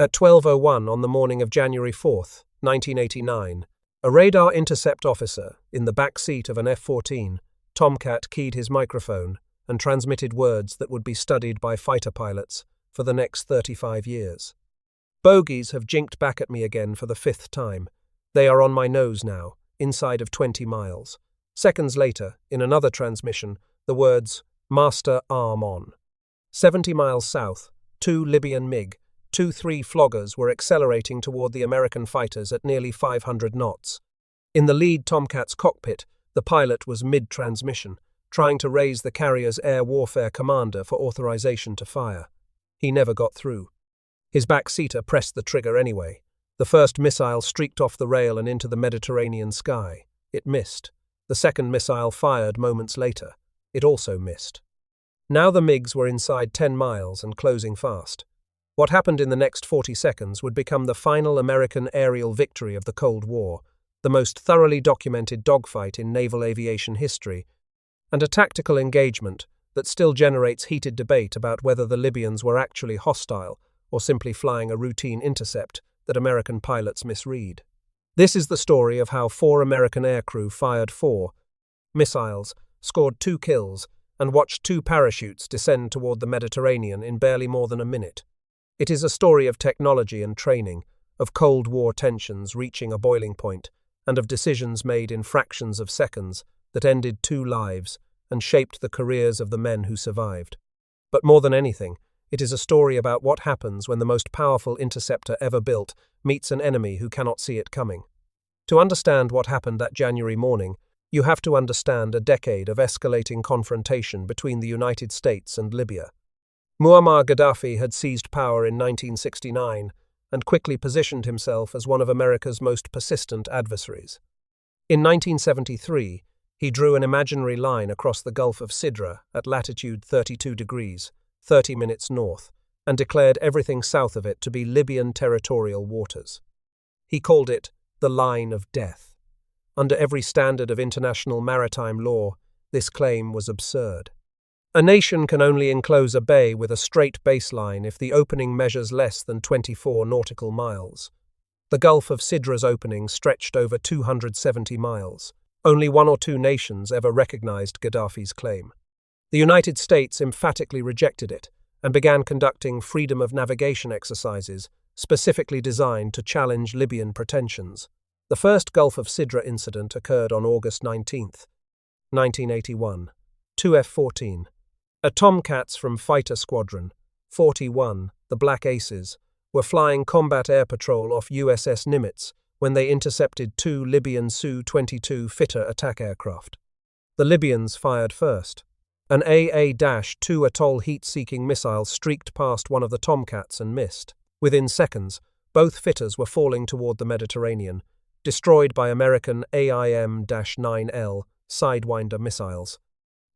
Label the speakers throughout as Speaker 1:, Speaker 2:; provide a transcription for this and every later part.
Speaker 1: At 12:01 on the morning of January 4, 1989, a radar intercept officer in the back seat of an F-14 Tomcat keyed his microphone and transmitted words that would be studied by fighter pilots for the next 35 years. Bogies have jinked back at me again for the 5th time. They are on my nose now, inside of 20 miles. Seconds later, in another transmission, the words, "Master arm on." 70 miles south, 2 Libyan MiG-23 Floggers were accelerating toward the American fighters at nearly 500 knots. In the lead Tomcat's cockpit, the pilot was mid-transmission, trying to raise the carrier's air warfare commander for authorization to fire. He never got through. His backseater pressed the trigger anyway. The first missile streaked off the rail and into the Mediterranean sky. It missed. The second missile fired moments later. It also missed. Now the MiGs were inside 10 miles and closing fast. What happened in the next 40 seconds would become the final American aerial victory of the Cold War, the most thoroughly documented dogfight in naval aviation history, and a tactical engagement that still generates heated debate about whether the Libyans were actually hostile or simply flying a routine intercept that American pilots misread. This is the story of how 4 American aircrew fired 4 missiles, scored 2 kills, and watched 2 parachutes descend toward the Mediterranean in barely more than a minute. It is a story of technology and training, of Cold War tensions reaching a boiling point, and of decisions made in fractions of seconds that ended 2 lives and shaped the careers of the men who survived. But more than anything, it is a story about what happens when the most powerful interceptor ever built meets an enemy who cannot see it coming. To understand what happened that January morning, you have to understand a decade of escalating confrontation between the United States and Libya. Muammar Gaddafi had seized power in 1969 and quickly positioned himself as one of America's most persistent adversaries. In 1973, he drew an imaginary line across the Gulf of Sidra at latitude 32 degrees, 30 minutes north, and declared everything south of it to be Libyan territorial waters. He called it the Line of Death. Under every standard of international maritime law, this claim was absurd. A nation can only enclose a bay with a straight baseline if the opening measures less than 24 nautical miles. The Gulf of Sidra's opening stretched over 270 miles. Only 1 or 2 nations ever recognized Gaddafi's claim. The United States emphatically rejected it and began conducting freedom of navigation exercises specifically designed to challenge Libyan pretensions. The first Gulf of Sidra incident occurred on August 19, 1981. 2 F-14 Tomcats from Fighter Squadron 41, the Black Aces, were flying combat air patrol off USS Nimitz when they intercepted 2 Libyan Su-22 fighter attack aircraft. The Libyans fired first. An AA-2 Atoll heat-seeking missile streaked past one of the Tomcats and missed. Within seconds, both fitters were falling toward the Mediterranean, destroyed by American AIM-9L Sidewinder missiles.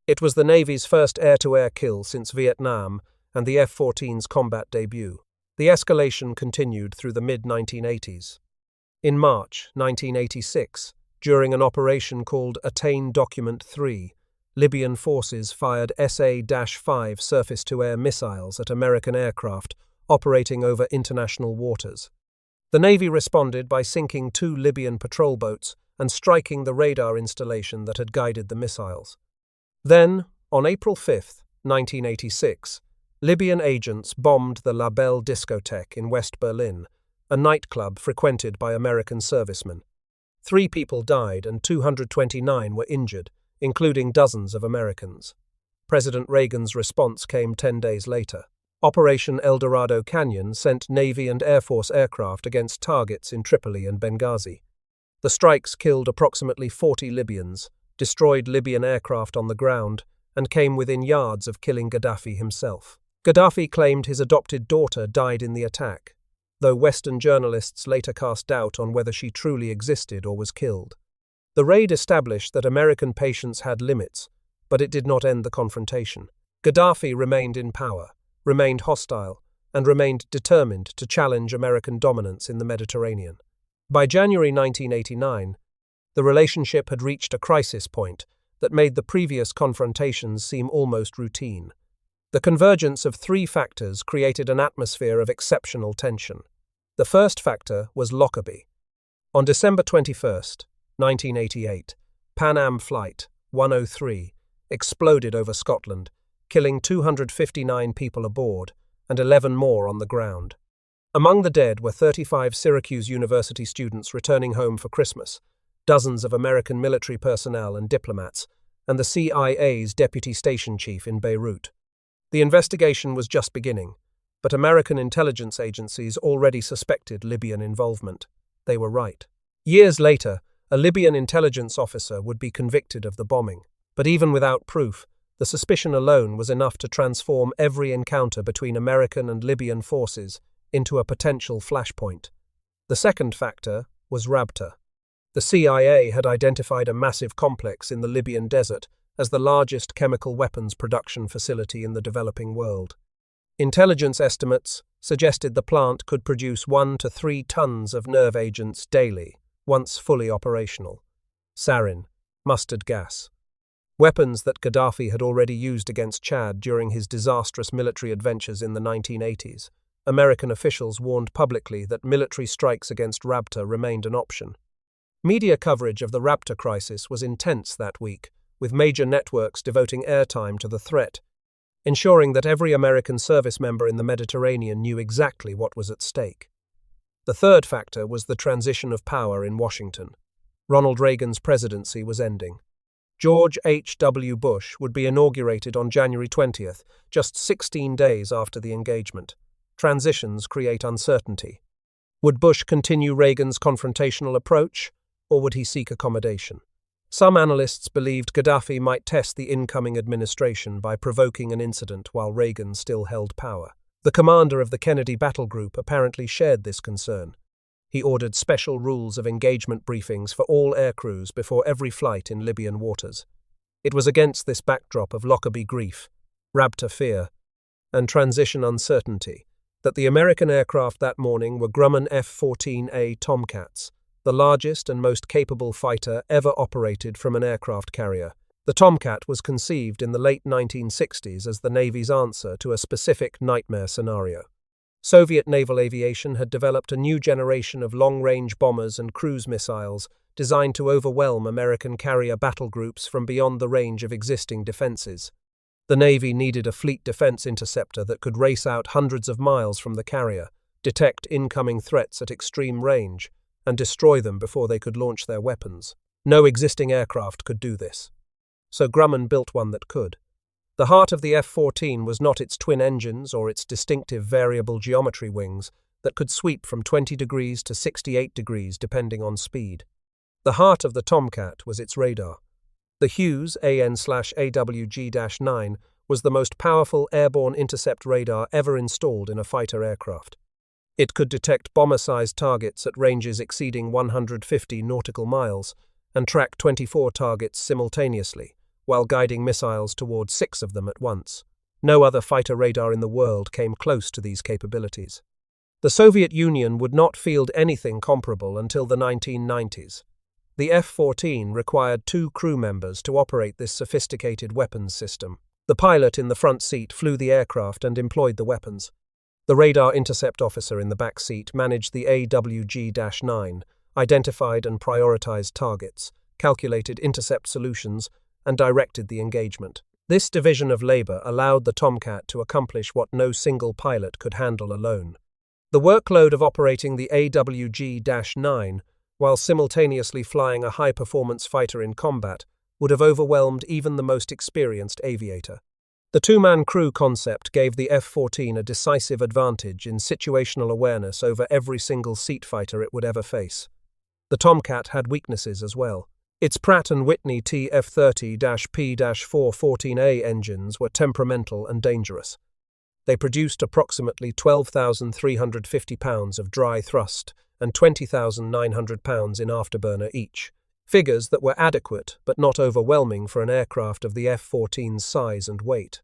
Speaker 1: It was the Navy's first air-to-air kill since Vietnam and the F-14's combat debut. The escalation continued through the mid-1980s. In March 1986, during an operation called Attain Document 3, Libyan forces fired SA-5 surface-to-air missiles at American aircraft operating over international waters. The Navy responded by sinking 2 Libyan patrol boats and striking the radar installation that had guided the missiles. Then, on April 5, 1986, Libyan agents bombed the La Belle discotheque in West Berlin, a nightclub frequented by American servicemen. 3 people died and 229 were injured, including dozens of Americans. President Reagan's response came 10 days later. Operation El Dorado Canyon sent Navy and Air Force aircraft against targets in Tripoli and Benghazi. The strikes killed approximately 40 Libyans, destroyed Libyan aircraft on the ground, and came within yards of killing Gaddafi himself. Gaddafi claimed his adopted daughter died in the attack, though Western journalists later cast doubt on whether she truly existed or was killed. The raid established that American patience had limits, but it did not end the confrontation. Gaddafi remained in power, remained hostile, and remained determined to challenge American dominance in the Mediterranean. By January 1989, the relationship had reached a crisis point that made the previous confrontations seem almost routine. The convergence of 3 factors created an atmosphere of exceptional tension. The first factor was Lockerbie. On December 21st, 1988, Pan Am Flight 103 exploded over Scotland, killing 259 people aboard and 11 more on the ground. Among the dead were 35 Syracuse University students returning home for Christmas, dozens of American military personnel and diplomats, and the CIA's deputy station chief in Beirut. The investigation was just beginning, but American intelligence agencies already suspected Libyan involvement. They were right. Years later, a Libyan intelligence officer would be convicted of the bombing, but even without proof, the suspicion alone was enough to transform every encounter between American and Libyan forces into a potential flashpoint. The second factor was Rabta. The CIA had identified a massive complex in the Libyan desert as the largest chemical weapons production facility in the developing world. Intelligence estimates suggested the plant could produce 1 to 3 tons of nerve agents daily, once fully operational. Sarin, mustard gas. Weapons that Gaddafi had already used against Chad during his disastrous military adventures in the 1980s. American officials warned publicly that military strikes against Rabta remained an option. Media coverage of the Rabta crisis was intense that week, with major networks devoting airtime to the threat, ensuring that every American service member in the Mediterranean knew exactly what was at stake. The third factor was the transition of power in Washington. Ronald Reagan's presidency was ending. George H.W. Bush would be inaugurated on January 20th, just 16 days after the engagement. Transitions create uncertainty. Would Bush continue Reagan's confrontational approach, or would he seek accommodation? Some analysts believed Gaddafi might test the incoming administration by provoking an incident while Reagan still held power. The commander of the Kennedy battle group apparently shared this concern. He ordered special rules of engagement briefings for all aircrews before every flight in Libyan waters. It was against this backdrop of Lockerbie grief, Rabta fear, and transition uncertainty that the American aircraft that morning were Grumman F-14A Tomcats, the largest and most capable fighter ever operated from an aircraft carrier. The Tomcat was conceived in the late 1960s as the Navy's answer to a specific nightmare scenario. Soviet naval aviation had developed a new generation of long-range bombers and cruise missiles designed to overwhelm American carrier battle groups from beyond the range of existing defenses. The Navy needed a fleet defense interceptor that could race out hundreds of miles from the carrier, detect incoming threats at extreme range, and destroy them before they could launch their weapons. No existing aircraft could do this. So Grumman built one that could. The heart of the F-14 was not its twin engines or its distinctive variable geometry wings that could sweep from 20 degrees to 68 degrees depending on speed. The heart of the Tomcat was its radar. The Hughes AN/AWG-9 was the most powerful airborne intercept radar ever installed in a fighter aircraft. It could detect bomber-sized targets at ranges exceeding 150 nautical miles and track 24 targets simultaneously, while guiding missiles toward 6 of them at once. No other fighter radar in the world came close to these capabilities. The Soviet Union would not field anything comparable until the 1990s. The F-14 required 2 crew members to operate this sophisticated weapons system. The pilot in the front seat flew the aircraft and employed the weapons. The radar intercept officer in the back seat managed the AWG-9, identified and prioritized targets, calculated intercept solutions, and directed the engagement. This division of labor allowed the Tomcat to accomplish what no single pilot could handle alone. The workload of operating the AWG-9 while simultaneously flying a high-performance fighter in combat would have overwhelmed even the most experienced aviator. The 2-man crew concept gave the F-14 a decisive advantage in situational awareness over every single seat fighter it would ever face. The Tomcat had weaknesses as well. Its Pratt & Whitney TF30-P-414A engines were temperamental and dangerous. They produced approximately 12,350 pounds of dry thrust and 20,900 pounds in afterburner each, figures that were adequate but not overwhelming for an aircraft of the F-14's size and weight.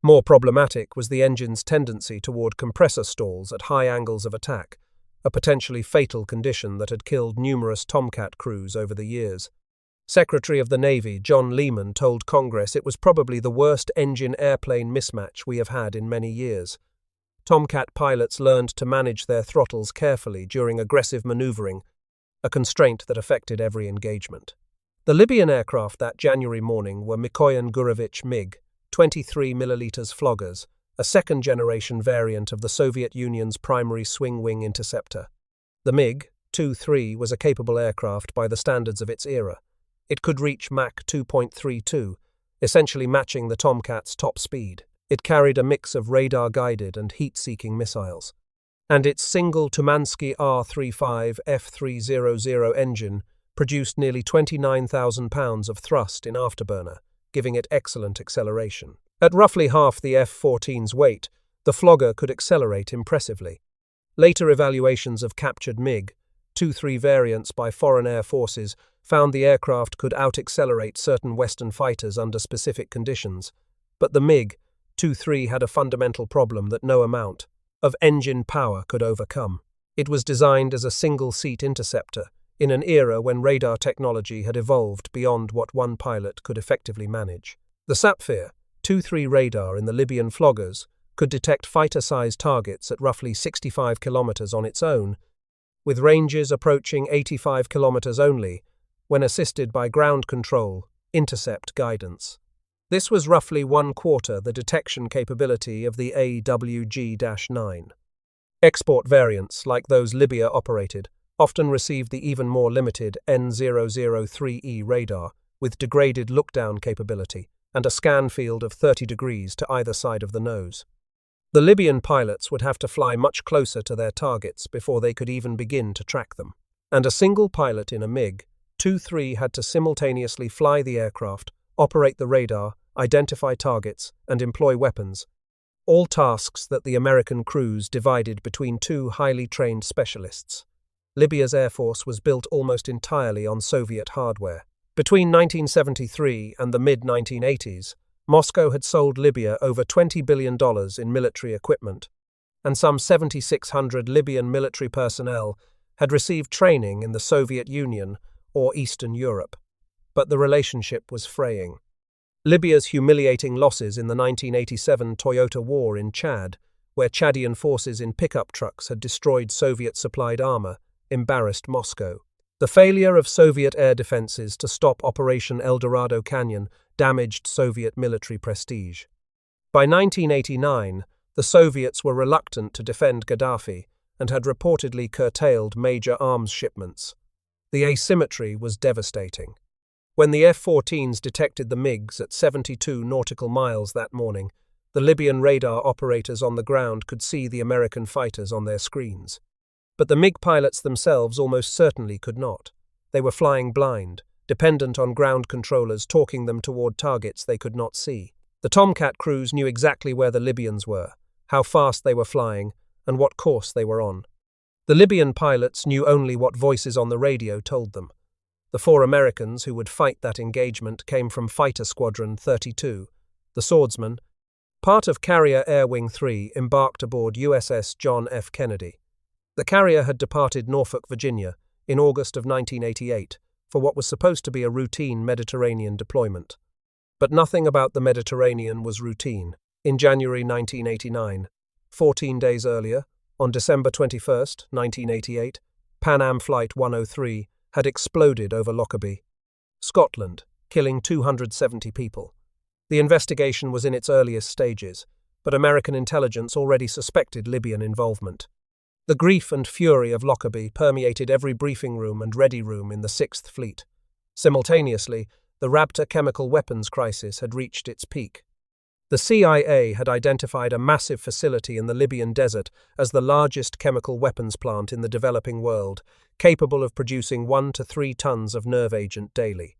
Speaker 1: More problematic was the engine's tendency toward compressor stalls at high angles of attack, a potentially fatal condition that had killed numerous Tomcat crews over the years. Secretary of the Navy John Lehman told Congress it was probably the worst engine-airplane mismatch we have had in many years. Tomcat pilots learned to manage their throttles carefully during aggressive maneuvering, a constraint that affected every engagement. The Libyan aircraft that January morning were Mikoyan Gurevich MiG-23 Floggers, a second-generation variant of the Soviet Union's primary swing-wing interceptor. The MiG-23 was a capable aircraft by the standards of its era. It could reach Mach 2.32, essentially matching the Tomcat's top speed. It carried a mix of radar-guided and heat-seeking missiles. And its single Tumansky R-35 F300 engine produced nearly 29,000 pounds of thrust in afterburner, giving it excellent acceleration. At roughly half the F-14's weight, the Flogger could accelerate impressively. Later evaluations of captured MiG-23 variants by foreign air forces found the aircraft could out-accelerate certain Western fighters under specific conditions, but the MiG-23 had a fundamental problem that no amount of engine power could overcome. It was designed as a single-seat interceptor in an era when radar technology had evolved beyond what one pilot could effectively manage. The Sapphire-23 radar in the Libyan Floggers could detect fighter-sized targets at roughly 65 kilometers on its own, with ranges approaching 85 kilometers only, when assisted by ground control, intercept guidance. This was roughly 1/4 the detection capability of the AWG-9. Export variants, like those Libya operated, often received the even more limited N003E radar, with degraded look-down capability and a scan field of 30 degrees to either side of the nose. The Libyan pilots would have to fly much closer to their targets before they could even begin to track them. And a single pilot in a MiG-23 had to simultaneously fly the aircraft, operate the radar, identify targets, and employ weapons, all tasks that the American crews divided between two highly trained specialists. Libya's air force was built almost entirely on Soviet hardware. Between 1973 and the mid-1980s, Moscow had sold Libya over $20 billion in military equipment, and some 7,600 Libyan military personnel had received training in the Soviet Union or Eastern Europe. But the relationship was fraying. Libya's humiliating losses in the 1987 Toyota War in Chad, where Chadian forces in pickup trucks had destroyed Soviet-supplied armor, embarrassed Moscow. The failure of Soviet air defenses to stop Operation El Dorado Canyon damaged Soviet military prestige. By 1989, the Soviets were reluctant to defend Gaddafi and had reportedly curtailed major arms shipments. The asymmetry was devastating. When the F-14s detected the MiGs at 72 nautical miles that morning, the Libyan radar operators on the ground could see the American fighters on their screens. But the MiG pilots themselves almost certainly could not. They were flying blind, dependent on ground controllers talking them toward targets they could not see. The Tomcat crews knew exactly where the Libyans were, how fast they were flying, and what course they were on. The Libyan pilots knew only what voices on the radio told them. The 4 Americans who would fight that engagement came from Fighter Squadron 32. The swordsman, part of Carrier Air Wing 3, embarked aboard USS John F Kennedy. The carrier had departed Norfolk, Virginia, in August of 1988 for what was supposed to be a routine Mediterranean deployment. But nothing about the Mediterranean was routine. In January 1989, 14 days earlier, on December 21, 1988, Pan Am Flight 103 had exploded over Lockerbie, Scotland, killing 270 people. The investigation was in its earliest stages, but American intelligence already suspected Libyan involvement. The grief and fury of Lockerbie permeated every briefing room and ready room in the 6th Fleet. Simultaneously, the Raptor chemical weapons crisis had reached its peak. The CIA had identified a massive facility in the Libyan desert as the largest chemical weapons plant in the developing world, capable of producing 1 to 3 tons of nerve agent daily.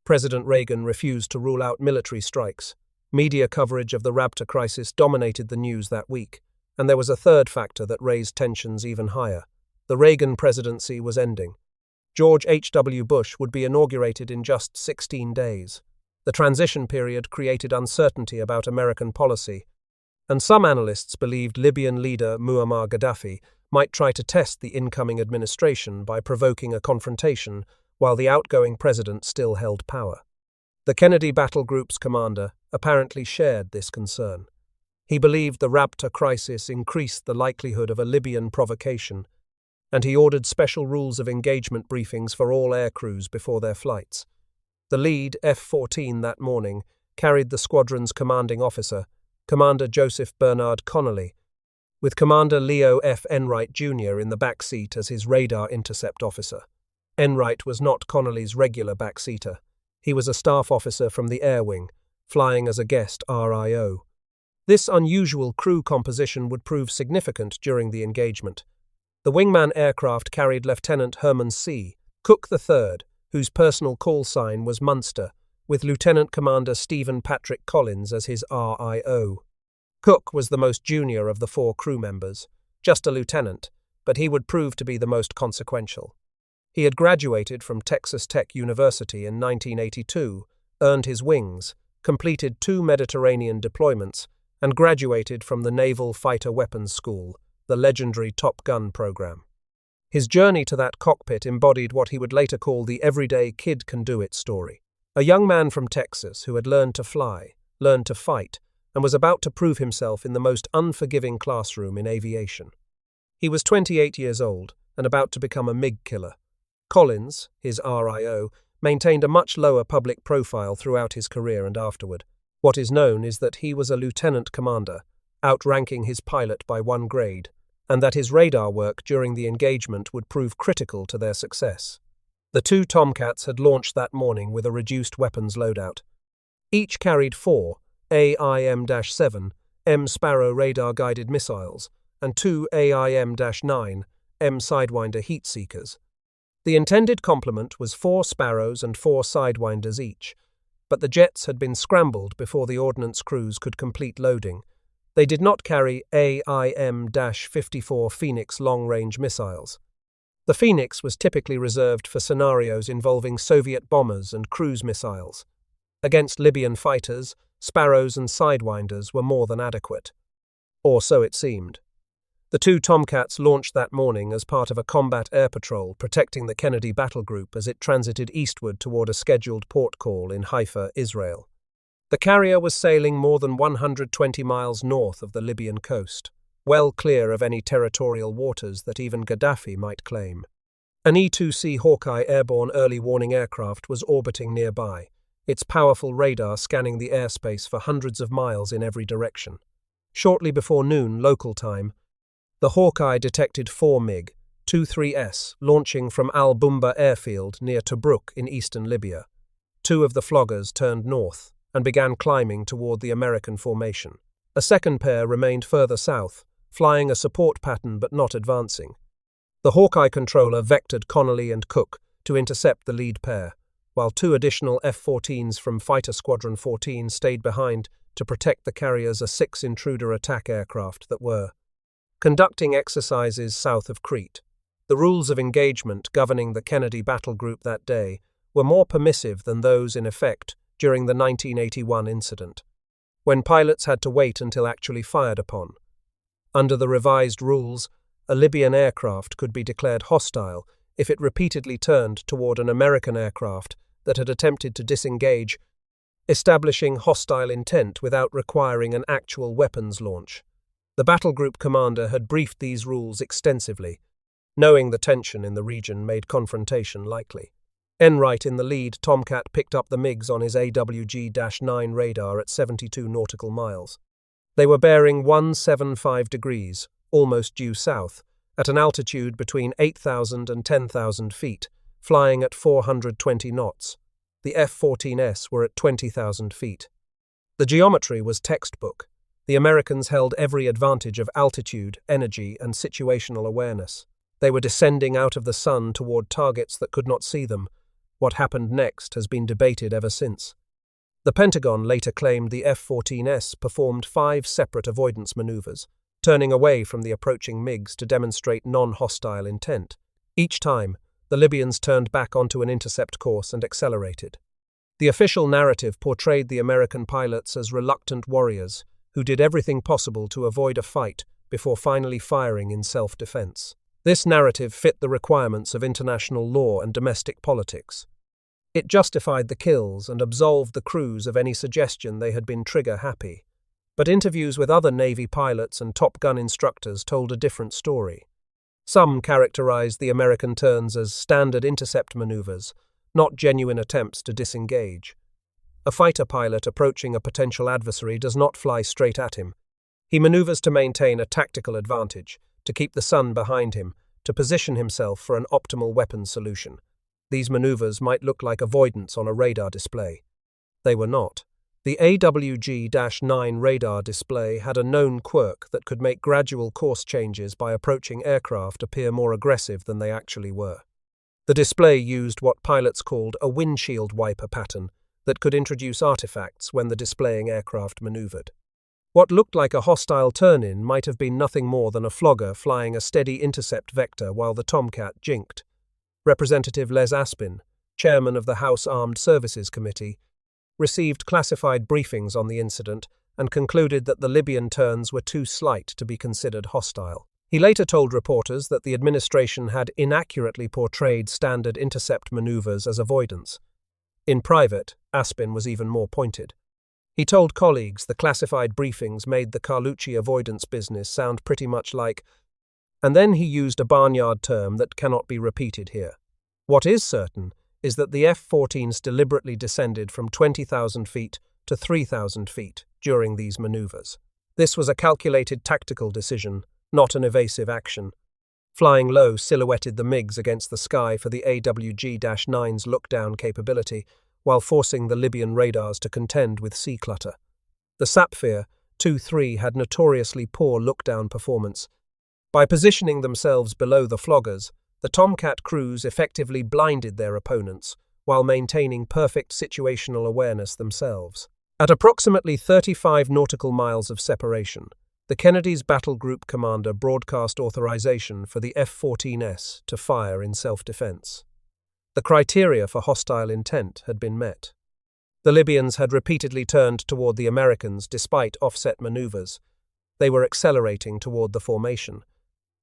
Speaker 1: President Reagan refused to rule out military strikes. Media coverage of the Raptor crisis dominated the news that week. And there was a third factor that raised tensions even higher. The Reagan presidency was ending. George H.W. Bush would be inaugurated in just 16 days. The transition period created uncertainty about American policy, and some analysts believed Libyan leader Muammar Gaddafi might try to test the incoming administration by provoking a confrontation while the outgoing president still held power. The Kennedy Battle Group's commander apparently shared this concern. He believed the Raptor crisis increased the likelihood of a Libyan provocation, and he ordered special rules of engagement briefings for all aircrews before their flights. The lead F-14 that morning carried the squadron's commanding officer, Commander Joseph Bernard Connelly, with Commander Leo F. Enright Jr. in the back seat as his radar intercept officer. Enright was not Connelly's regular backseater. He was a staff officer from the Air Wing, flying as a guest RIO. This unusual crew composition would prove significant during the engagement. The wingman aircraft carried Lieutenant Hermon C. Cook III, whose personal call sign was Munster, with Lieutenant Commander Stephen Patrick Collins as his RIO. Cook was the most junior of the four crew members, just a lieutenant, but he would prove to be the most consequential. He had graduated from Texas Tech University in 1982, earned his wings, completed 2 Mediterranean deployments, and graduated from the Naval Fighter Weapons School, the legendary Top Gun program. His journey to that cockpit embodied what he would later call the everyday kid-can-do-it story. A young man from Texas who had learned to fly, learned to fight, and was about to prove himself in the most unforgiving classroom in aviation. He was 28 years old and about to become a MiG killer. Collins, his RIO, maintained a much lower public profile throughout his career and afterward. What is known is that he was a lieutenant commander, outranking his pilot by 1 grade, and that his radar work during the engagement would prove critical to their success. The 2 Tomcats had launched that morning with a reduced weapons loadout. Each carried 4 AIM-7 M Sparrow radar-guided missiles and 2 AIM-9 M Sidewinder heat seekers. The intended complement was 4 Sparrows and 4 Sidewinders each, but the jets had been scrambled before the ordnance crews could complete loading. They did not carry AIM-54 Phoenix long-range missiles. The Phoenix was typically reserved for scenarios involving Soviet bombers and cruise missiles. Against Libyan fighters, Sparrows and Sidewinders were more than adequate. Or so it seemed. The 2 Tomcats launched that morning as part of a combat air patrol protecting the Kennedy battle group as it transited eastward toward a scheduled port call in Haifa, Israel. The carrier was sailing more than 120 miles north of the Libyan coast, well clear of any territorial waters that even Gaddafi might claim. An E-2C Hawkeye airborne early warning aircraft was orbiting nearby, its powerful radar scanning the airspace for hundreds of miles in every direction. Shortly before noon local time, the Hawkeye detected 4 MiG-23s launching from Al-Bumba airfield near Tobruk in eastern Libya. 2 of the Floggers turned north and began climbing toward the American formation. A second pair remained further south, flying a support pattern but not advancing. The Hawkeye controller vectored Connelly and Cook to intercept the lead pair, while 2 additional F-14s from Fighter Squadron 14 stayed behind to protect the carrier's A-6 intruder attack aircraft that were conducting exercises south of Crete. The rules of engagement governing the Kennedy battle group that day were more permissive than those in effect during the 1981 incident, when pilots had to wait until actually fired upon. Under the revised rules, a Libyan aircraft could be declared hostile if it repeatedly turned toward an American aircraft that had attempted to disengage, establishing hostile intent without requiring an actual weapons launch. The battle group commander had briefed these rules extensively, knowing the tension in the region made confrontation likely. Enright in the lead Tomcat picked up the MiGs on his AWG-9 radar at 72 nautical miles. They were bearing 175 degrees, almost due south, at an altitude between 8,000 and 10,000 feet, flying at 420 knots. The F-14s were at 20,000 feet. The geometry was textbook. The Americans held every advantage of altitude, energy, and situational awareness. They were descending out of the sun toward targets that could not see them. What happened next has been debated ever since. The Pentagon later claimed the F-14s performed 5 separate avoidance maneuvers, turning away from the approaching MiGs to demonstrate non-hostile intent. Each time, the Libyans turned back onto an intercept course and accelerated. The official narrative portrayed the American pilots as reluctant warriors who did everything possible to avoid a fight before finally firing in self-defense. This narrative fit the requirements of international law and domestic politics. It justified the kills and absolved the crews of any suggestion they had been trigger-happy. But interviews with other Navy pilots and Top Gun instructors told a different story. Some characterized the American turns as standard intercept maneuvers, not genuine attempts to disengage. A fighter pilot approaching a potential adversary does not fly straight at him. He maneuvers to maintain a tactical advantage, to keep the sun behind him, to position himself for an optimal weapons solution. These maneuvers might look like avoidance on a radar display. They were not. The AWG-9 radar display had a known quirk that could make gradual course changes by approaching aircraft appear more aggressive than they actually were. The display used what pilots called a windshield wiper pattern that could introduce artifacts when the displaying aircraft maneuvered. What looked like a hostile turn-in might have been nothing more than a flogger flying a steady intercept vector while the Tomcat jinked. Representative Les Aspin, chairman of the House Armed Services Committee, received classified briefings on the incident and concluded that the Libyan turns were too slight to be considered hostile. He later told reporters that the administration had inaccurately portrayed standard intercept maneuvers as avoidance. In private, Aspin was even more pointed. He told colleagues the classified briefings made the Carlucci avoidance business sound pretty much like, and then he used a barnyard term that cannot be repeated here. What is certain is that the F-14s deliberately descended from 20,000 feet to 3,000 feet during these maneuvers. This was a calculated tactical decision, not an evasive action. Flying low silhouetted the MiGs against the sky for the AWG-9's look-down capability, while forcing the Libyan radars to contend with sea clutter. The Sapphire 2-3 had notoriously poor look-down performance. By positioning themselves below the Floggers, the Tomcat crews effectively blinded their opponents, while maintaining perfect situational awareness themselves. At approximately 35 nautical miles of separation, the Kennedy's battle group commander broadcast authorization for the F-14S to fire in self-defense. The criteria for hostile intent had been met. The Libyans had repeatedly turned toward the Americans despite offset maneuvers. They were accelerating toward the formation.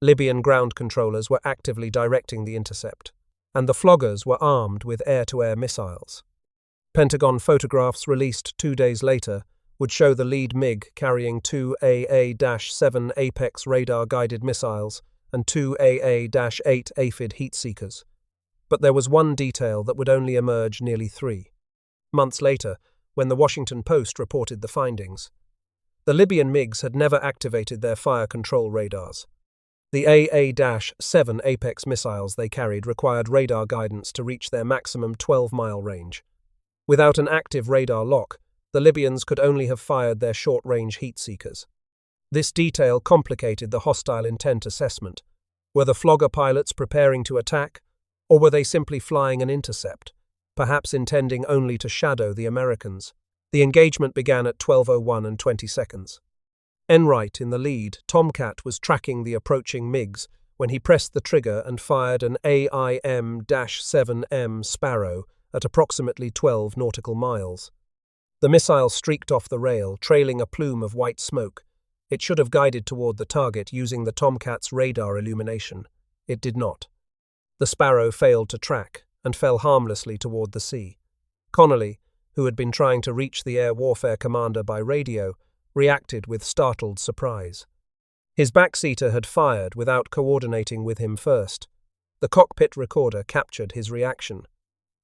Speaker 1: Libyan ground controllers were actively directing the intercept, and the Floggers were armed with air-to-air missiles. Pentagon photographs released 2 days later would show the lead MiG carrying 2 AA-7 Apex radar-guided missiles and 2 AA-8 aphid heat seekers. But there was one detail that would only emerge nearly 3 months later, when the Washington Post reported the findings. The Libyan MiGs had never activated their fire control radars. The AA-7 Apex missiles they carried required radar guidance to reach their maximum 12-mile range. Without an active radar lock, the Libyans could only have fired their short-range heat seekers. This detail complicated the hostile intent assessment. Were the Flogger pilots preparing to attack, or were they simply flying an intercept, perhaps intending only to shadow the Americans? The engagement began at 12:01 and 20 seconds. Enright, in the lead, Tomcat was tracking the approaching MiGs when he pressed the trigger and fired an AIM-7M Sparrow at approximately 12 nautical miles. The missile streaked off the rail, trailing a plume of white smoke. It should have guided toward the target using the Tomcat's radar illumination. It did not. The Sparrow failed to track and fell harmlessly toward the sea. Connelly, who had been trying to reach the air warfare commander by radio, reacted with startled surprise. His backseater had fired without coordinating with him first. The cockpit recorder captured his reaction.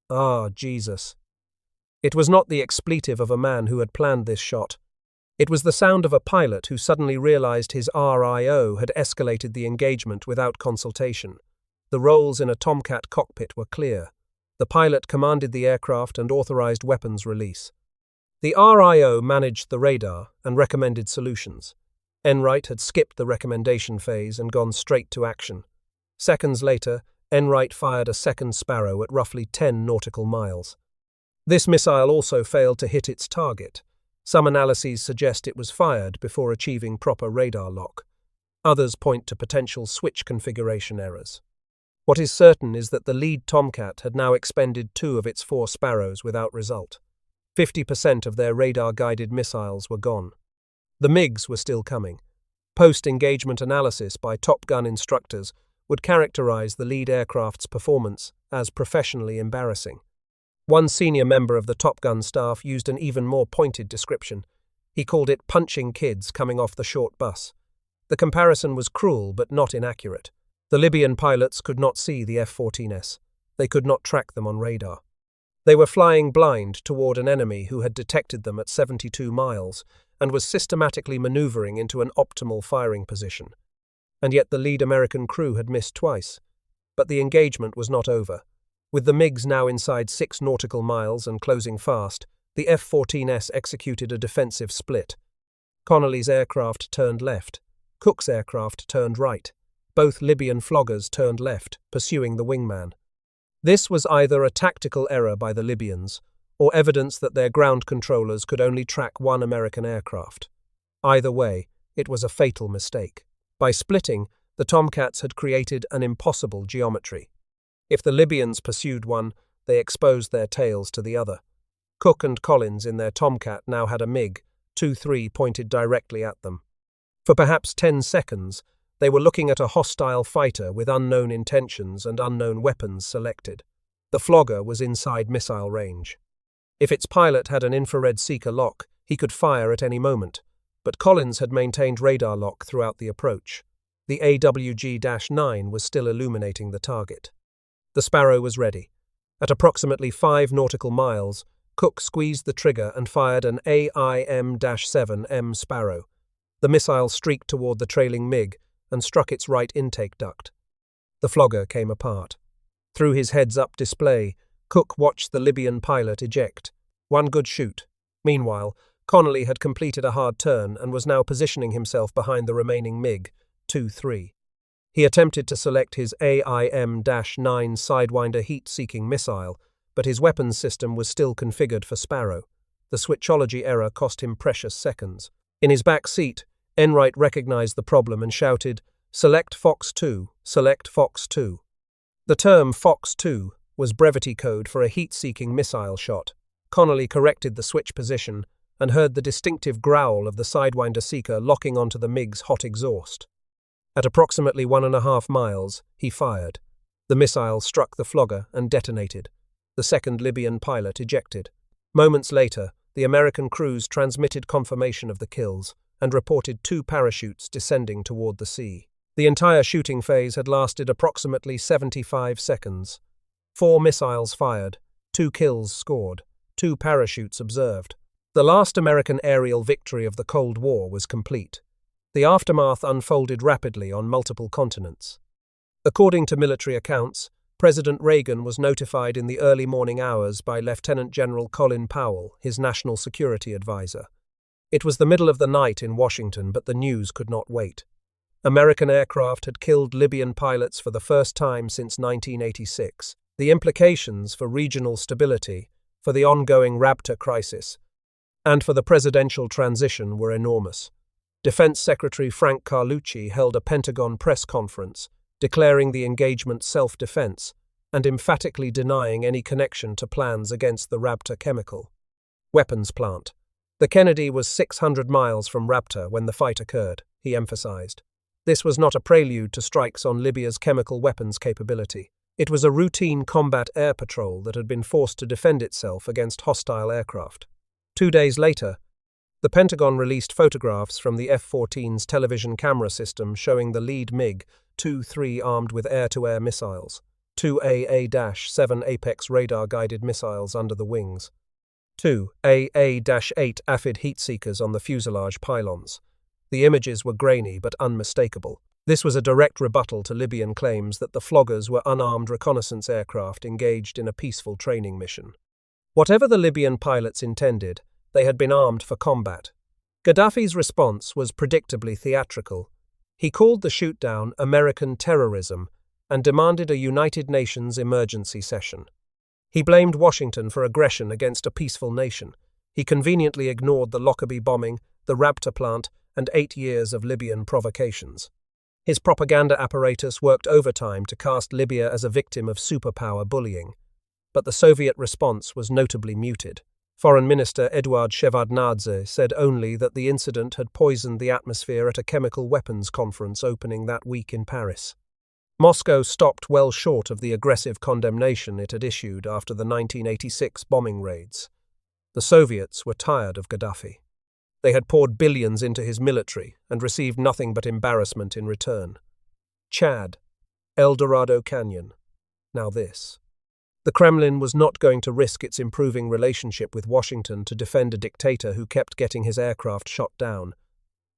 Speaker 1: Ah, Jesus. It was not the expletive of a man who had planned this shot. It was the sound of a pilot who suddenly realized his RIO had escalated the engagement without consultation. The roles in a Tomcat cockpit were clear. The pilot commanded the aircraft and authorized weapons release. The RIO managed the radar and recommended solutions. Enright had skipped the recommendation phase and gone straight to action. Seconds later, Enright fired a second Sparrow at roughly 10 nautical miles. This missile also failed to hit its target. Some analyses suggest it was fired before achieving proper radar lock. Others point to potential switch configuration errors. What is certain is that the lead Tomcat had now expended 2 of its 4 Sparrows without result. 50% of their radar-guided missiles were gone. The MiGs were still coming. Post-engagement analysis by Top Gun instructors would characterize the lead aircraft's performance as professionally embarrassing. One senior member of the Top Gun staff used an even more pointed description. He called it punching kids coming off the short bus. The comparison was cruel but not inaccurate. The Libyan pilots could not see the F-14s. They could not track them on radar. They were flying blind toward an enemy who had detected them at 72 miles and was systematically maneuvering into an optimal firing position. And yet the lead American crew had missed twice. But the engagement was not over. With the MiGs now inside 6 nautical miles and closing fast, the F-14s executed a defensive split. Connelly's aircraft turned left. Cook's aircraft turned right. Both Libyan Floggers turned left, pursuing the wingman. This was either a tactical error by the Libyans or evidence that their ground controllers could only track one American aircraft. Either way, it was a fatal mistake. By splitting, the Tomcats had created an impossible geometry. If the Libyans pursued one, they exposed their tails to the other. Cook and Collins in their Tomcat now had a MiG-23 pointed directly at them. For perhaps 10 seconds, they were looking at a hostile fighter with unknown intentions and unknown weapons selected. The Flogger was inside missile range. If its pilot had an infrared seeker lock, he could fire at any moment, but Collins had maintained radar lock throughout the approach. The AWG-9 was still illuminating the target. The Sparrow was ready. At approximately 5 nautical miles, Cook squeezed the trigger and fired an AIM-7M Sparrow. The missile streaked toward the trailing MiG and struck its right intake duct. The Flogger came apart. Through his heads-up display, Cook watched the Libyan pilot eject. One good shoot. Meanwhile, Connelly had completed a hard turn and was now positioning himself behind the remaining MiG-23. He attempted to select his AIM-9 Sidewinder heat-seeking missile, but his weapons system was still configured for Sparrow. The switchology error cost him precious seconds. In his back seat, Enright recognized the problem and shouted, "Select Fox 2, select Fox 2. The term Fox 2 was brevity code for a heat-seeking missile shot. Connelly corrected the switch position and heard the distinctive growl of the Sidewinder seeker locking onto the MiG's hot exhaust. At approximately 1.5 miles, he fired. The missile struck the Flogger and detonated. The second Libyan pilot ejected. Moments later, the American crews transmitted confirmation of the kills and reported 2 parachutes descending toward the sea. The entire shooting phase had lasted approximately 75 seconds. 4 missiles fired, 2 kills scored, 2 parachutes observed. The last American aerial victory of the Cold War was complete. The aftermath unfolded rapidly on multiple continents. According to military accounts, President Reagan was notified in the early morning hours by Lieutenant General Colin Powell, his national security advisor. It was the middle of the night in Washington, but the news could not wait. American aircraft had killed Libyan pilots for the first time since 1986. The implications for regional stability, for the ongoing Rabta crisis, and for the presidential transition were enormous. Defense Secretary Frank Carlucci held a Pentagon press conference, declaring the engagement self-defense and emphatically denying any connection to plans against the Rabta chemical weapons plant. The Kennedy was 600 miles from Rabta when the fight occurred, he emphasized. This was not a prelude to strikes on Libya's chemical weapons capability. It was a routine combat air patrol that had been forced to defend itself against hostile aircraft. 2 days later, the Pentagon released photographs from the F-14's television camera system showing the lead MiG-23 armed with air-to-air missiles, 2 AA-7 Apex radar-guided missiles under the wings, 2 AA-8 AFID heat-seekers on the fuselage pylons. The images were grainy but unmistakable. This was a direct rebuttal to Libyan claims that the Floggers were unarmed reconnaissance aircraft engaged in a peaceful training mission. Whatever the Libyan pilots intended, they had been armed for combat. Gaddafi's response was predictably theatrical. He called the shootdown American terrorism and demanded a United Nations emergency session. He blamed Washington for aggression against a peaceful nation. He conveniently ignored the Lockerbie bombing, the Rabta plant, and 8 years of Libyan provocations. His propaganda apparatus worked overtime to cast Libya as a victim of superpower bullying. But the Soviet response was notably muted. Foreign Minister Eduard Shevardnadze said only that the incident had poisoned the atmosphere at a chemical weapons conference opening that week in Paris. Moscow stopped well short of the aggressive condemnation it had issued after the 1986 bombing raids. The Soviets were tired of Gaddafi. They had poured billions into his military and received nothing but embarrassment in return. Chad, El Dorado Canyon. Now this. The Kremlin was not going to risk its improving relationship with Washington to defend a dictator who kept getting his aircraft shot down.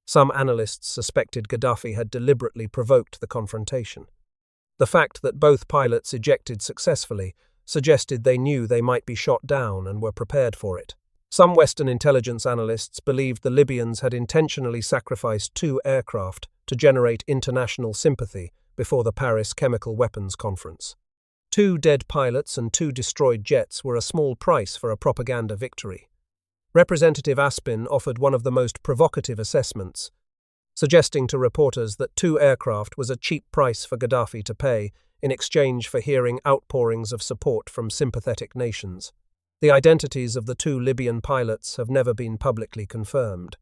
Speaker 1: Some analysts suspected Gaddafi had deliberately provoked the confrontation. The fact that both pilots ejected successfully suggested they knew they might be shot down and were prepared for it. Some Western intelligence analysts believed the Libyans had intentionally sacrificed 2 aircraft to generate international sympathy before the Paris Chemical Weapons Conference. 2 dead pilots and 2 destroyed jets were a small price for a propaganda victory. Representative Aspin offered one of the most provocative assessments, suggesting to reporters that 2 aircraft was a cheap price for Gaddafi to pay in exchange for hearing outpourings of support from sympathetic nations. The identities of the 2 Libyan pilots have never been publicly confirmed.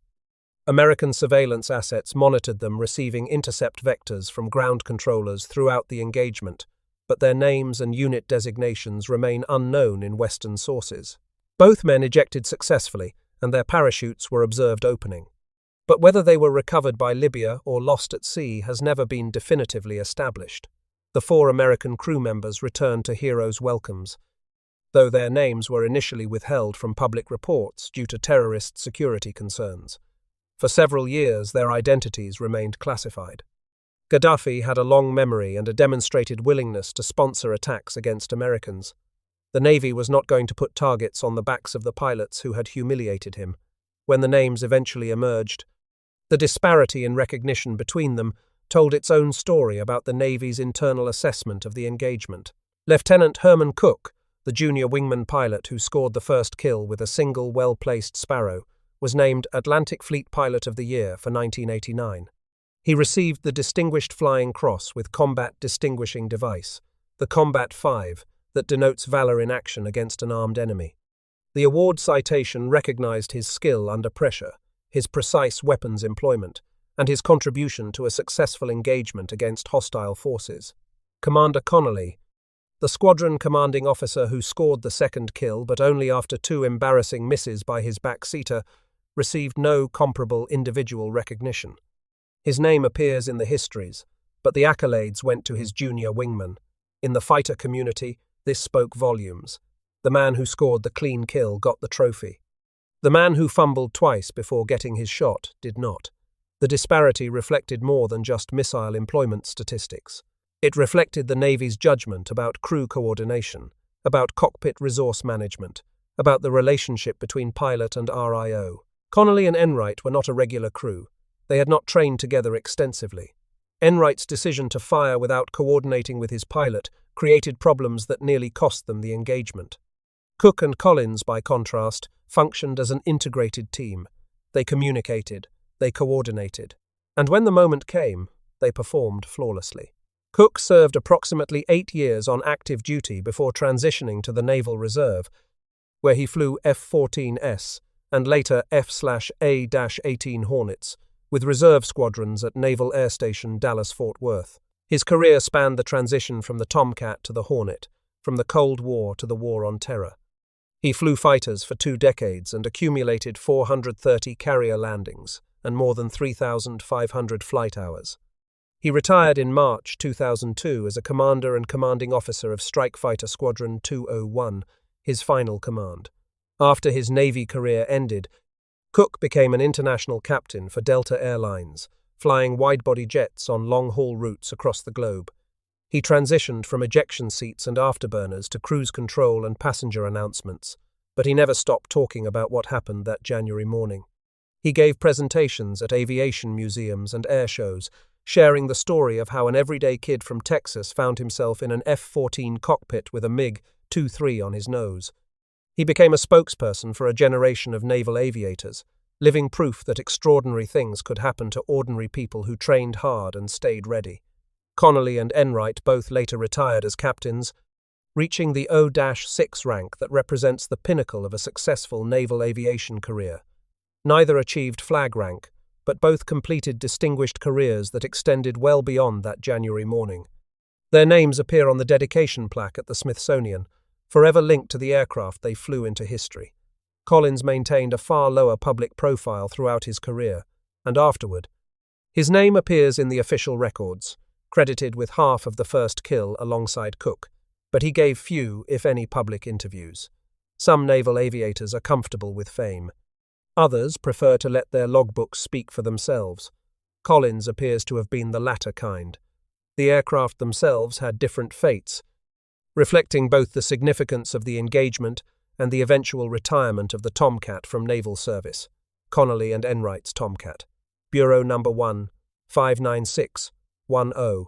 Speaker 1: American surveillance assets monitored them receiving intercept vectors from ground controllers throughout the engagement, but their names and unit designations remain unknown in Western sources. Both men ejected successfully, and their parachutes were observed opening. But whether they were recovered by Libya or lost at sea has never been definitively established. The 4 American crew members returned to heroes' welcomes, though their names were initially withheld from public reports due to terrorist security concerns. For several years, their identities remained classified. Gaddafi had a long memory and a demonstrated willingness to sponsor attacks against Americans. The Navy was not going to put targets on the backs of the pilots who had humiliated him. When the names eventually emerged, the disparity in recognition between them told its own story about the Navy's internal assessment of the engagement. Lieutenant Hermon Cook, the junior wingman pilot who scored the first kill with a single well-placed Sparrow, was named Atlantic Fleet Pilot of the Year for 1989. He received the Distinguished Flying Cross with Combat Distinguishing Device, the Combat 5, that denotes valor in action against an armed enemy. The award citation recognized his skill under pressure, his precise weapons employment, and his contribution to a successful engagement against hostile forces. Commander Connelly, the squadron commanding officer who scored the second kill but only after 2 embarrassing misses by his backseater, received no comparable individual recognition. His name appears in the histories, but the accolades went to his junior wingman. In the fighter community, this spoke volumes. The man who scored the clean kill got the trophy. The man who fumbled twice before getting his shot did not. The disparity reflected more than just missile employment statistics. It reflected the Navy's judgment about crew coordination, about cockpit resource management, about the relationship between pilot and RIO. Connelly and Enright were not a regular crew. They had not trained together extensively. Enright's decision to fire without coordinating with his pilot created problems that nearly cost them the engagement. Cook and Collins, by contrast, functioned as an integrated team. They communicated, they coordinated, and when the moment came, they performed flawlessly. Cook served approximately 8 years on active duty before transitioning to the Naval Reserve, where he flew F-14S and later F/A-18 Hornets, with reserve squadrons at Naval Air Station Dallas-Fort Worth. His career spanned the transition from the Tomcat to the Hornet, from the Cold War to the War on Terror. He flew fighters for 2 decades and accumulated 430 carrier landings and more than 3,500 flight hours. He retired in March 2002 as a commander and commanding officer of Strike Fighter Squadron 201, his final command. After his Navy career ended, Cook became an international captain for Delta Airlines, flying wide-body jets on long-haul routes across the globe. He transitioned from ejection seats and afterburners to cruise control and passenger announcements, but he never stopped talking about what happened that January morning. He gave presentations at aviation museums and air shows, sharing the story of how an everyday kid from Texas found himself in an F-14 cockpit with a MiG-23 on his nose. He became a spokesperson for a generation of naval aviators, living proof that extraordinary things could happen to ordinary people who trained hard and stayed ready. Connelly and Enright both later retired as captains, reaching the O-6 rank that represents the pinnacle of a successful naval aviation career. Neither achieved flag rank, but both completed distinguished careers that extended well beyond that January morning. Their names appear on the dedication plaque at the Smithsonian, forever linked to the aircraft they flew into history. Collins maintained a far lower public profile throughout his career, and afterward. His name appears in the official records, credited with half of the first kill alongside Cook, but he gave few, if any, public interviews. Some naval aviators are comfortable with fame. Others prefer to let their logbooks speak for themselves. Collins appears to have been the latter kind. The aircraft themselves had different fates, reflecting both the significance of the engagement and the eventual retirement of the Tomcat from naval service. Connelly and Enright's Tomcat, Bureau Number 1, 59610,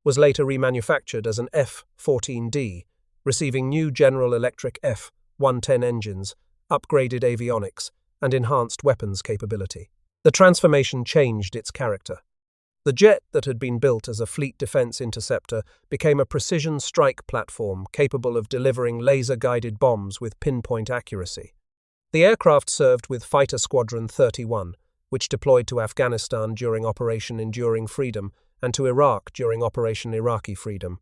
Speaker 1: was later remanufactured as an F-14D, receiving new General Electric F-110 engines, upgraded avionics, and enhanced weapons capability. The transformation changed its character. The jet that had been built as a fleet defense interceptor became a precision strike platform capable of delivering laser-guided bombs with pinpoint accuracy. The aircraft served with Fighter Squadron 31, which deployed to Afghanistan during Operation Enduring Freedom and to Iraq during Operation Iraqi Freedom.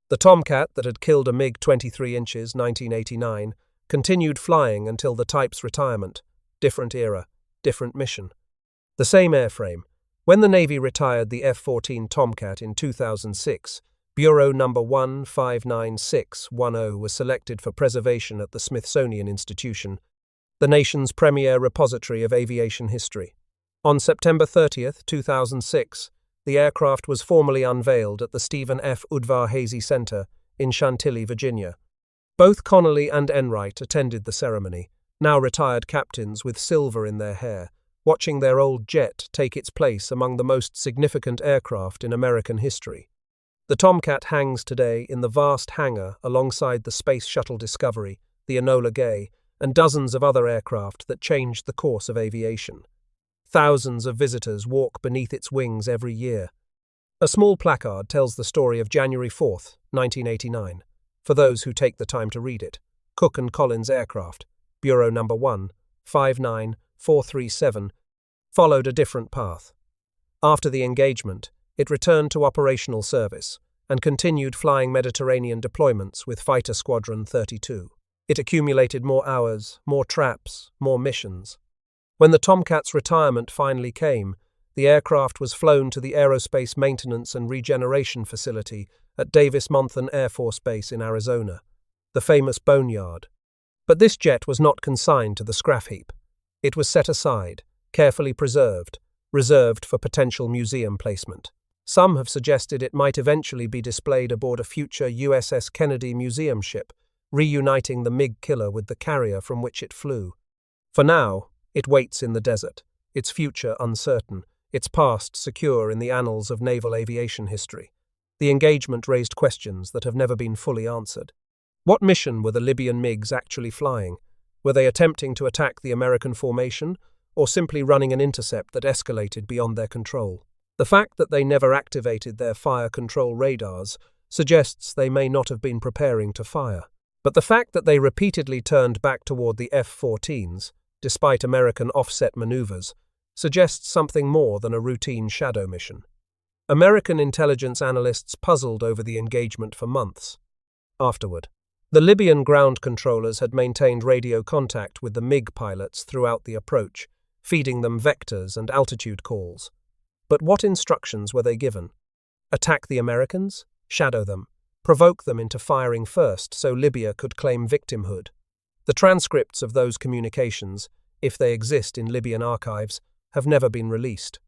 Speaker 1: The Tomcat that had killed a MiG-23 inches 1989 continued flying until the type's retirement. Different era, different mission. The same airframe. When the Navy retired the F-14 Tomcat in 2006, Bureau Number 1, 59610 was selected for preservation at the Smithsonian Institution, the nation's premier repository of aviation history. On September 30, 2006, the aircraft was formally unveiled at the Stephen F. Udvar-Hazy Center in Chantilly, Virginia. Both Connelly and Enright attended the ceremony, now retired captains with silver in their hair, watching their old jet take its place among the most significant aircraft in American history. The Tomcat hangs today in the vast hangar alongside the Space Shuttle Discovery, the Enola Gay, and dozens of other aircraft that changed the course of aviation. Thousands of visitors walk beneath its wings every year. A small placard tells the story of January 4, 1989, for those who take the time to read it. Cook and Collins aircraft, Bureau Number 1, 59437, followed a different path. After the engagement, it returned to operational service and continued flying Mediterranean deployments with Fighter Squadron 32. It accumulated more hours, more traps, more missions. When the Tomcat's retirement finally came, the aircraft was flown to the Aerospace Maintenance and Regeneration Facility at Davis-Monthan Air Force Base in Arizona, the famous Boneyard. But this jet was not consigned to the scrap heap. It was set aside, carefully preserved, reserved for potential museum placement. Some have suggested it might eventually be displayed aboard a future USS Kennedy museum ship, reuniting the MiG killer with the carrier from which it flew. For now, it waits in the desert, its future uncertain, its past secure in the annals of naval aviation history. The engagement raised questions that have never been fully answered. What mission were the Libyan MiGs actually flying? Were they attempting to attack the American formation, or simply running an intercept that escalated beyond their control? The fact that they never activated their fire control radars suggests they may not have been preparing to fire. But the fact that they repeatedly turned back toward the F-14s, despite American offset maneuvers, suggests something more than a routine shadow mission. American intelligence analysts puzzled over the engagement for months. Afterward, the Libyan ground controllers had maintained radio contact with the MiG pilots throughout the approach, feeding them vectors and altitude calls. But what instructions were they given? Attack the Americans? Shadow them? Provoke them into firing first so Libya could claim victimhood? The transcripts of those communications, if they exist in Libyan archives, have never been released.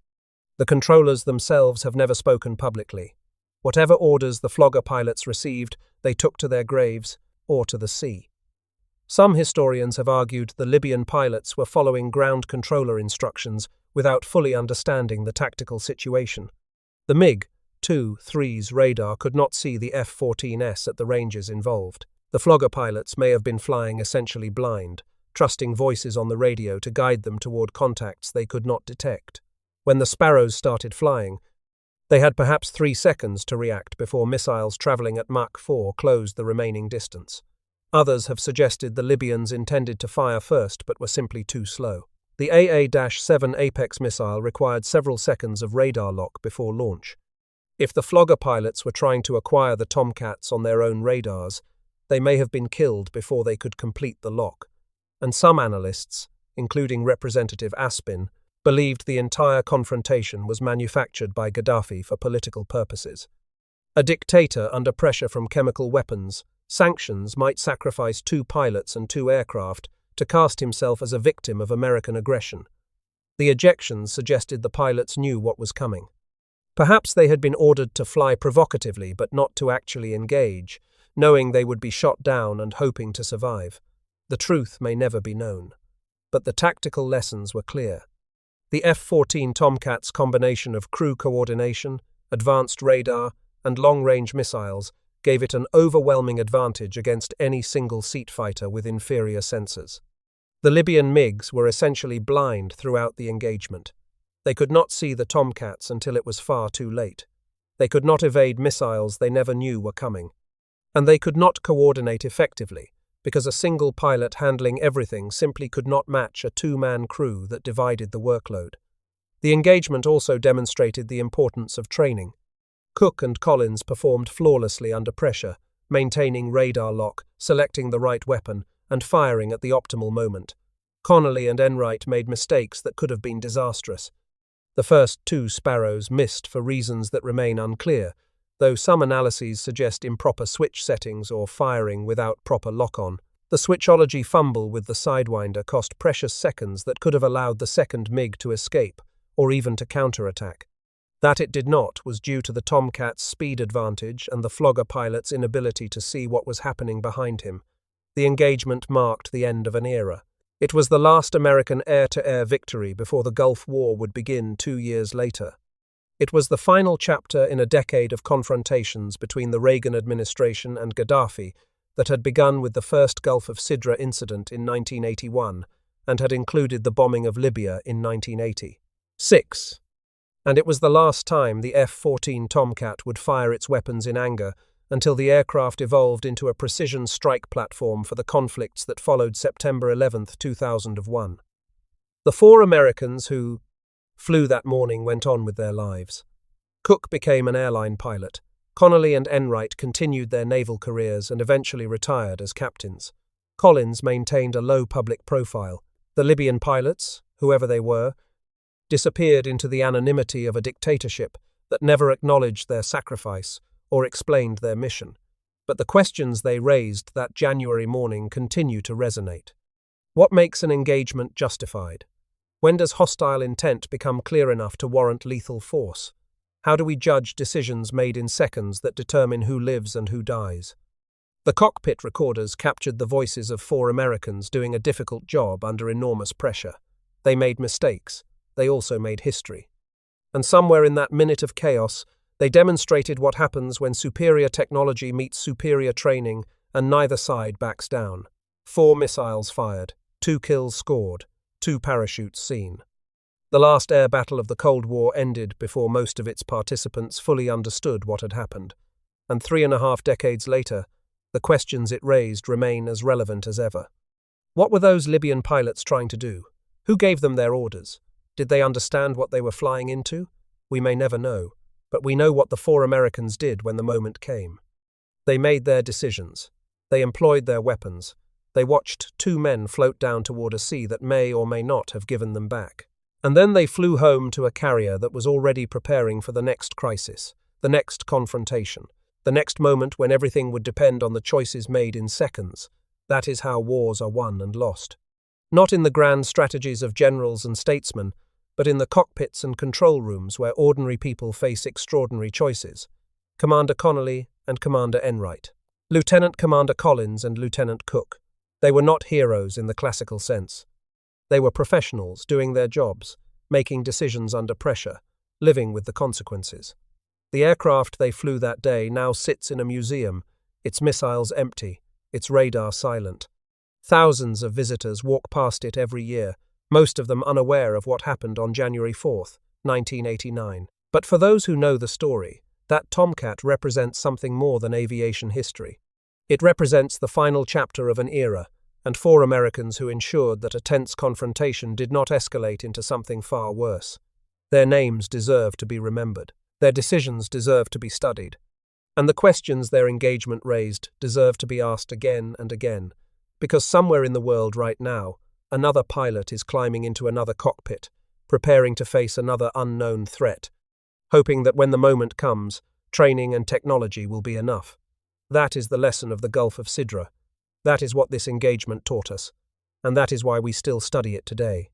Speaker 1: The controllers themselves have never spoken publicly. Whatever orders the Flogger pilots received, they took to their graves or to the sea. Some historians have argued the Libyan pilots were following ground controller instructions without fully understanding the tactical situation. The MiG-23's radar could not see the F-14S at the ranges involved. The Flogger pilots may have been flying essentially blind, trusting voices on the radio to guide them toward contacts they could not detect. When the Sparrows started flying, they had perhaps 3 seconds to react before missiles traveling at Mach 4 closed the remaining distance. Others have suggested the Libyans intended to fire first but were simply too slow. The AA-7 Apex missile required several seconds of radar lock before launch. If the Flogger pilots were trying to acquire the Tomcats on their own radars, they may have been killed before they could complete the lock. and some analysts, including Representative Aspin, believed the entire confrontation was manufactured by Gaddafi for political purposes. A dictator under pressure from chemical weapons, sanctions might sacrifice 2 pilots and 2 aircraft to cast himself as a victim of American aggression. The ejections suggested the pilots knew what was coming. Perhaps they had been ordered to fly provocatively but not to actually engage, knowing they would be shot down and hoping to survive. The truth may never be known. But the tactical lessons were clear. The F-14 Tomcats' combination of crew coordination, advanced radar, and long-range missiles gave it an overwhelming advantage against any single-seat fighter with inferior sensors. The Libyan MiGs were essentially blind throughout the engagement. They could not see the Tomcats until it was far too late. They could not evade missiles they never knew were coming. And they could not coordinate effectively, because a single pilot handling everything simply could not match a 2-man crew that divided the workload. The engagement also demonstrated the importance of training. Cook and Collins performed flawlessly under pressure, maintaining radar lock, selecting the right weapon, and firing at the optimal moment. Connelly and Enright made mistakes that could have been disastrous. The first 2 Sparrows missed for reasons that remain unclear, though some analyses suggest improper switch settings or firing without proper lock-on. The switchology fumble with the Sidewinder cost precious seconds that could have allowed the second MiG to escape, or even to counterattack. That it did not was due to the Tomcat's speed advantage and the Flogger pilot's inability to see what was happening behind him. The engagement marked the end of an era. It was the last American air-to-air victory before the Gulf War would begin 2 years later. It was the final chapter in a decade of confrontations between the Reagan administration and Gaddafi that had begun with the first Gulf of Sidra incident in 1981 and had included the bombing of Libya in 1980. 6. And it was the last time the F-14 Tomcat would fire its weapons in anger until the aircraft evolved into a precision strike platform for the conflicts that followed September 11, 2001. The 4 Americans who flew that morning went on with their lives. Cook became an airline pilot. Connelly and Enright continued their naval careers and eventually retired as captains. Collins maintained a low public profile. The Libyan pilots, whoever they were, disappeared into the anonymity of a dictatorship that never acknowledged their sacrifice or explained their mission. But the questions they raised that January morning continue to resonate. What makes an engagement justified? When does hostile intent become clear enough to warrant lethal force? How do we judge decisions made in seconds that determine who lives and who dies? The cockpit recorders captured the voices of 4 Americans doing a difficult job under enormous pressure. They made mistakes. They also made history. And somewhere in that minute of chaos, they demonstrated what happens when superior technology meets superior training and neither side backs down. 4 missiles fired, 2 kills scored, 2 parachutes seen. The last air battle of the Cold War ended before most of its participants fully understood what had happened. And 3.5 decades later, the questions it raised remain as relevant as ever. What were those Libyan pilots trying to do? Who gave them their orders? Did they understand what they were flying into? We may never know, but we know what the 4 Americans did when the moment came. They made their decisions. They employed their weapons. They watched 2 men float down toward a sea that may or may not have given them back. And then they flew home to a carrier that was already preparing for the next crisis, the next confrontation, the next moment when everything would depend on the choices made in seconds. That is how wars are won and lost. Not in the grand strategies of generals and statesmen, but in the cockpits and control rooms where ordinary people face extraordinary choices. Commander Connelly and Commander Enright. Lieutenant Commander Collins and Lieutenant Cook. They were not heroes in the classical sense. They were professionals doing their jobs, making decisions under pressure, living with the consequences. The aircraft they flew that day now sits in a museum, its missiles empty, its radar silent. Thousands of visitors walk past it every year, most of them unaware of what happened on January 4, 1989. But for those who know the story, that Tomcat represents something more than aviation history. It represents the final chapter of an era, and 4 Americans who ensured that a tense confrontation did not escalate into something far worse. Their names deserve to be remembered. Their decisions deserve to be studied. And the questions their engagement raised deserve to be asked again and again, Because somewhere in the world right now, another pilot is climbing into another cockpit, preparing to face another unknown threat, hoping that when the moment comes, training and technology will be enough. That is the lesson of the Gulf of Sidra. That is what this engagement taught us, and that is why we still study it today.